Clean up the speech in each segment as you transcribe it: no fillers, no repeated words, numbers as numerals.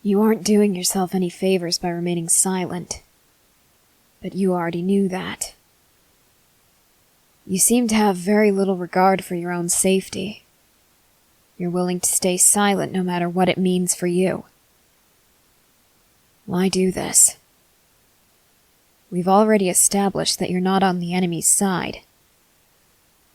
You aren't doing yourself any favors by remaining silent. But you already knew that. You seem to have very little regard for your own safety. You're willing to stay silent no matter what it means for you. Why do this? We've already established that you're not on the enemy's side.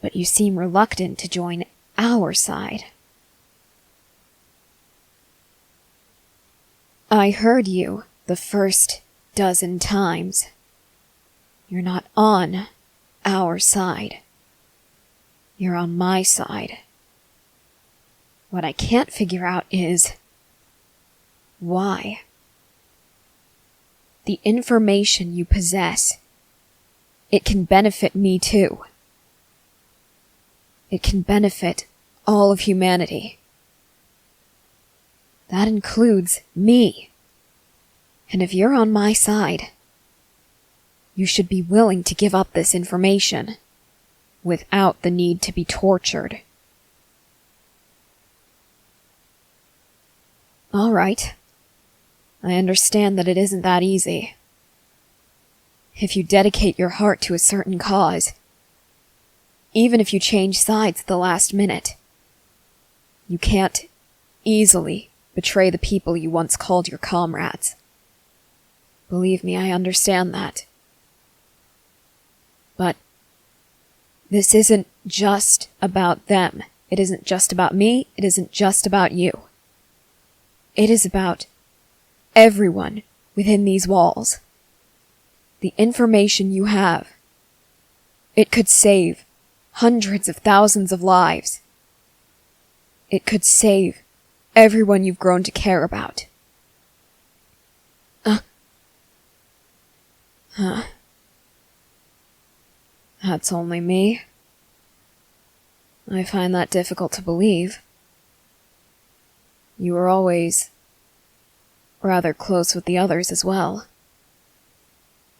But you seem reluctant to join our side. I heard you the first dozen times. You're not on our side. You're on my side. What I can't figure out is why. The information you possess, it can benefit me too. It can benefit all of humanity. That includes me. And if you're on my side, you should be willing to give up this information without the need to be tortured. All right. I understand that it isn't that easy. If you dedicate your heart to a certain cause, even if you change sides at the last minute, you can't easily betray the people you once called your comrades. Believe me, I understand that. But this isn't just about them. It isn't just about me. It isn't just about you. It is about everyone within these walls. The information you have, it could save hundreds of thousands of lives. It could save everyone you've grown to care about. That's only me. I find that difficult to believe. You were always rather close with the others as well.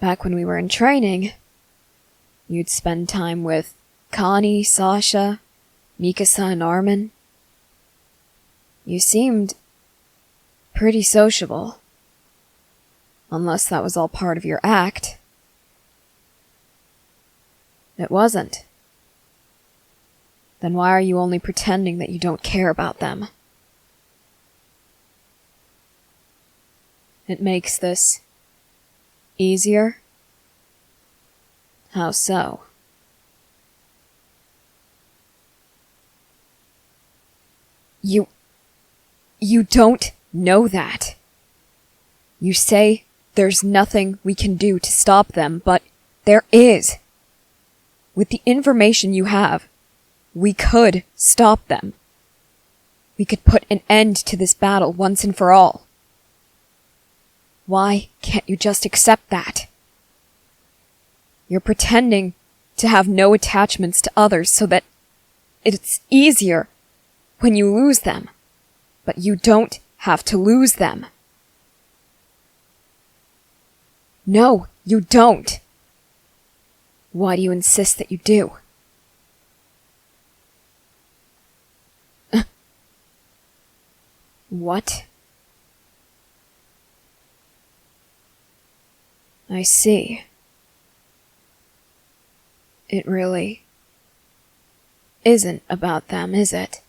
Back when we were in training, you'd spend time with Connie, Sasha, Mikasa, and Armin. You seemed pretty sociable. Unless that was all part of your act. It wasn't. Then why are you only pretending that you don't care about them? It makes this easier? How so? You don't know that. You say there's nothing we can do to stop them, but there is. With the information you have, we could stop them. We could put an end to this battle once and for all. Why can't you just accept that? You're pretending to have no attachments to others so that it's easier when you lose them. But you don't have to lose them. No, you don't. Why do you insist that you do? What? I see. It really isn't about them, is it?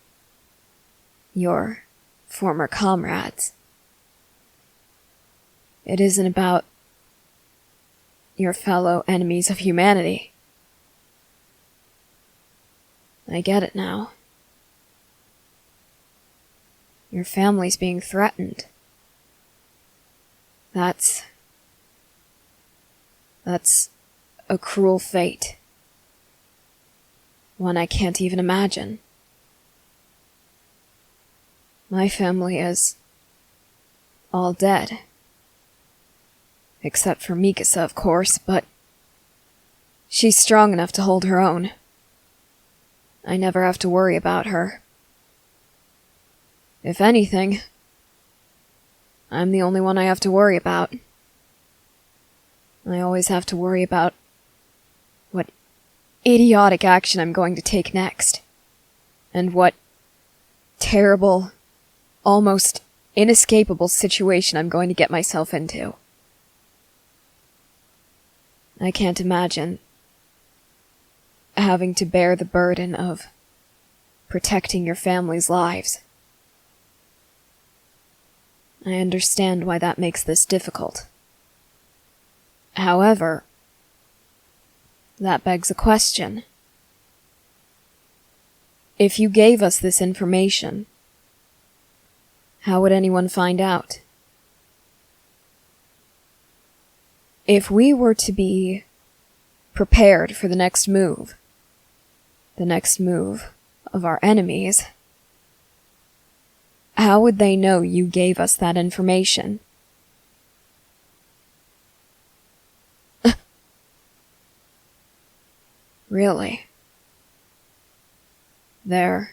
Your former comrades. It isn't about your fellow enemies of humanity. I get it now. Your family's being threatened. That's a cruel fate. One I can't even imagine. My family is all dead. Except for Mikasa, of course, but she's strong enough to hold her own. I never have to worry about her. If anything, I'm the only one I have to worry about. I always have to worry about what idiotic action I'm going to take next, and what terrible, almost inescapable situation I'm going to get myself into. I can't imagine having to bear the burden of protecting your family's lives. I understand why that makes this difficult. However, that begs a question. If you gave us this information, how would anyone find out? If we were to be prepared for the next move of our enemies, how would they know you gave us that information? Really? They're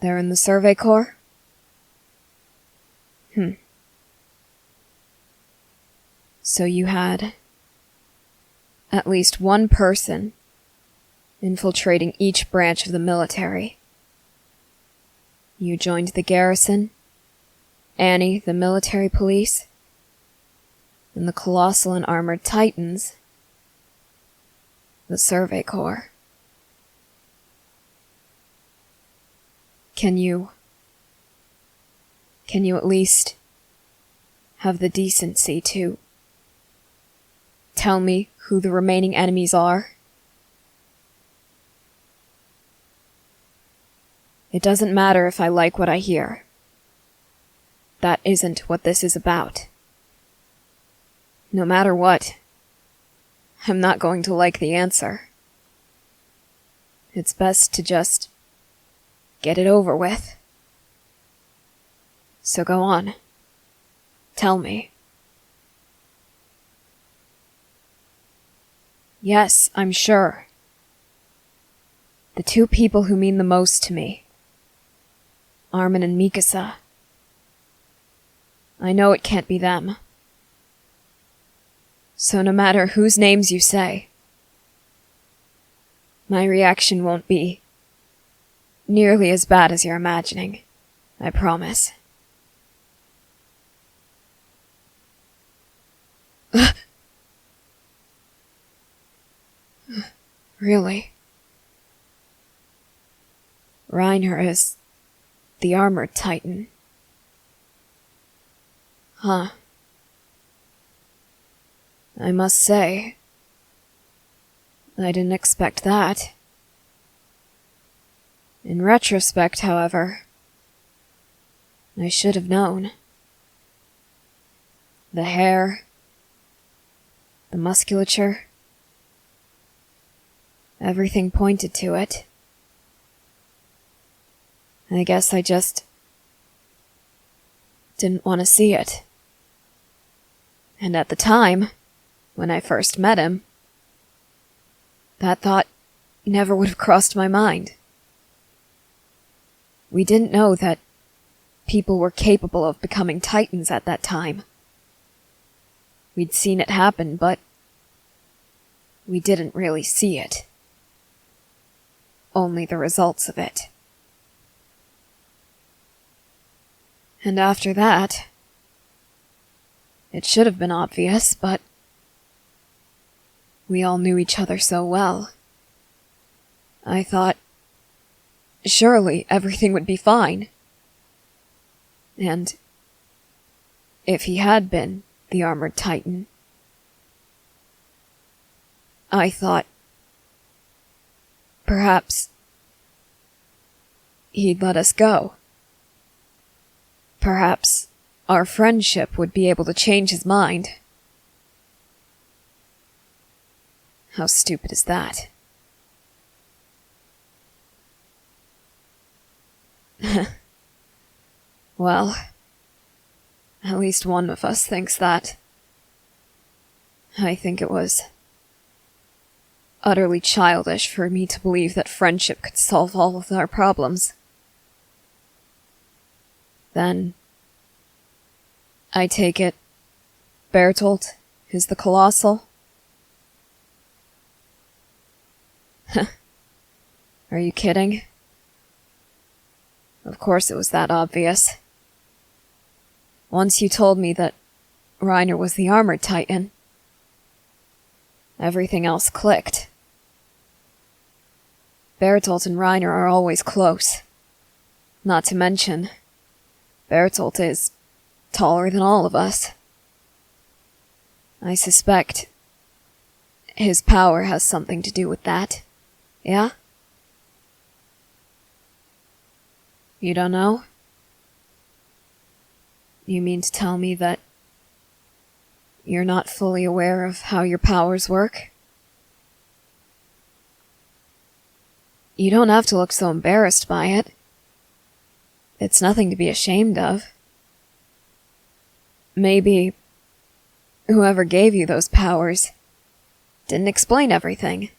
in the Survey Corps? So you had at least one person infiltrating each branch of the military. You joined the garrison, Annie, the military police, and the colossal and armored titans, the Survey Corps. Can you at least have the decency to tell me who the remaining enemies are? It doesn't matter if I like what I hear. That isn't what this is about. No matter what, I'm not going to like the answer. It's best to just get it over with. So go on. Tell me. Yes, I'm sure. The two people who mean the most to me, Armin and Mikasa. I know it can't be them. So no matter whose names you say, my reaction won't be nearly as bad as you're imagining. I promise. Really? Reiner is the armored titan. Huh. I must say, I didn't expect that. In retrospect, however, I should have known. The hair, the musculature, everything pointed to it. I guess I just didn't want to see it. And at the time, when I first met him, that thought never would have crossed my mind. We didn't know that people were capable of becoming titans at that time. We'd seen it happen, but we didn't really see it. Only the results of it. And after that, it should have been obvious, but we all knew each other so well. I thought, surely everything would be fine. And if he had been the armored titan, I thought perhaps he'd let us go. Perhaps our friendship would be able to change his mind. How stupid is that? Well, at least one of us thinks that. I think it was utterly childish for me to believe that friendship could solve all of our problems. Then, I take it, Bertolt is the Colossal? Are you kidding? Of course it was that obvious. Once you told me that Reiner was the armored titan, everything else clicked. Bertolt and Reiner are always close. Not to mention, Bertolt is taller than all of us. I suspect his power has something to do with that. Yeah? You don't know? You mean to tell me that you're not fully aware of how your powers work? You don't have to look so embarrassed by it. It's nothing to be ashamed of. Maybe whoever gave you those powers didn't explain everything.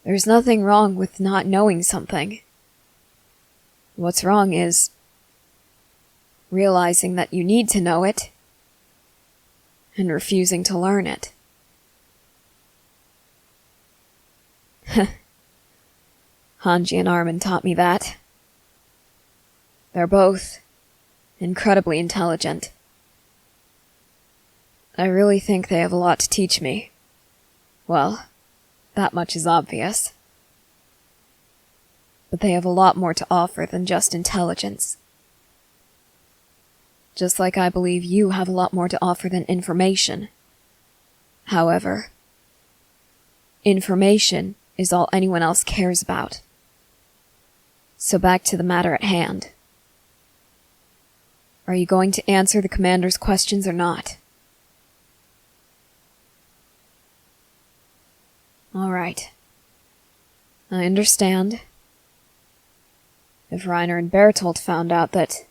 There's nothing wrong with not knowing something. What's wrong is realizing that you need to know it and refusing to learn it. Hanji and Armin taught me that. They're both incredibly intelligent. I really think they have a lot to teach me. Well, that much is obvious. But they have a lot more to offer than just intelligence. Just like I believe you have a lot more to offer than information. However, information is all anyone else cares about. So back to the matter at hand. Are you going to answer the commander's questions or not? All right. I understand. If Reiner and Bertolt found out that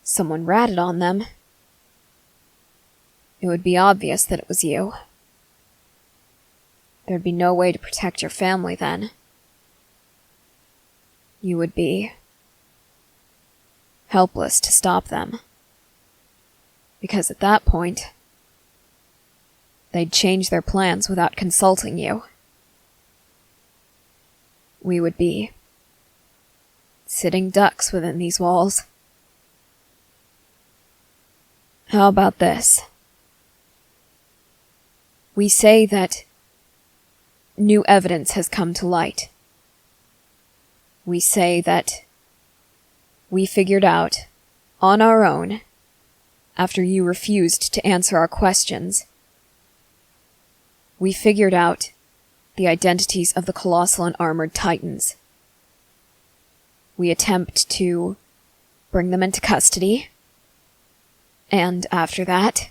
someone ratted on them, it would be obvious that it was you. There'd be no way to protect your family then. You would be helpless to stop them. Because at that point, they'd change their plans without consulting you. We would be sitting ducks within these walls. How about this? We say that new evidence has come to light. We say that we figured out, on our own, after you refused to answer our questions, we figured out the identities of the colossal and armored titans. We attempt to bring them into custody, and after that,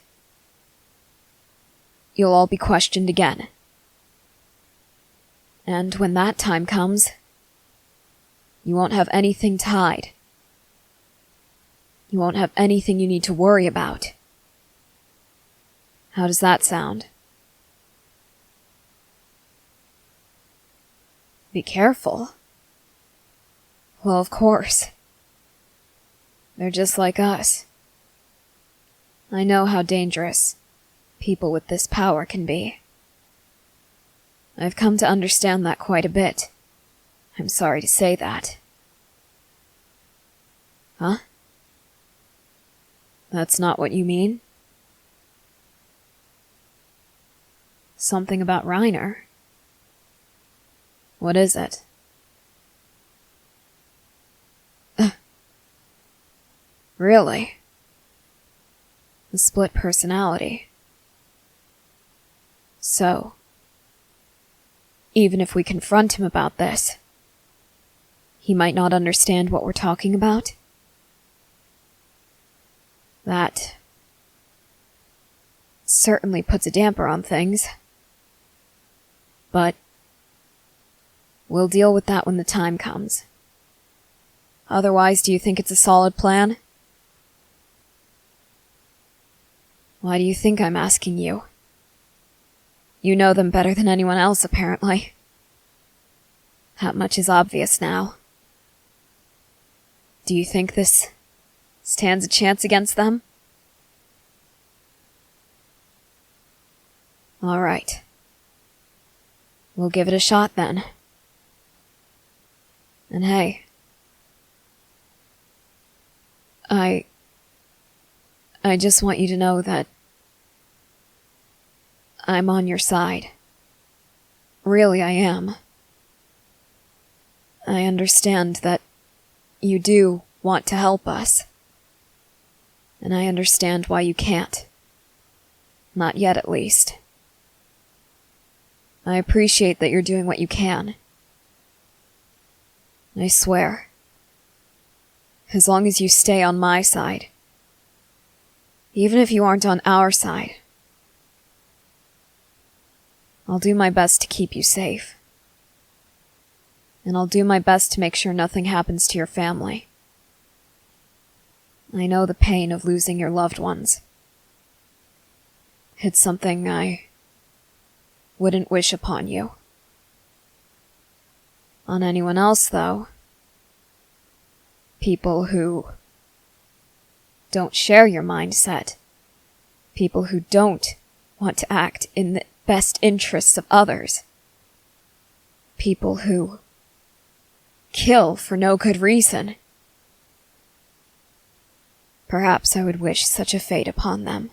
you'll all be questioned again. And when that time comes, you won't have anything to hide. You won't have anything you need to worry about. How does that sound? Be careful. Well, of course. They're just like us. I know how dangerous people with this power can be. I've come to understand that quite a bit. I'm sorry to say that. Huh? That's not what you mean? Something about Reiner. What is it? Really? The split personality. So, even if we confront him about this, he might not understand what we're talking about? That certainly puts a damper on things. But we'll deal with that when the time comes. Otherwise, do you think it's a solid plan? Why do you think I'm asking you? You know them better than anyone else, apparently. That much is obvious now. Do you think this stands a chance against them? All right. We'll give it a shot then. And hey, I just want you to know that I'm on your side. Really, I am. I understand that you do want to help us. And I understand why you can't. Not yet, at least. I appreciate that you're doing what you can. I swear, as long as you stay on my side, even if you aren't on our side, I'll do my best to keep you safe. And I'll do my best to make sure nothing happens to your family. I know the pain of losing your loved ones. It's something I wouldn't wish upon you. On anyone else, though, people who don't share your mindset, people who don't want to act in the best interests of others, people who kill for no good reason. Perhaps I would wish such a fate upon them.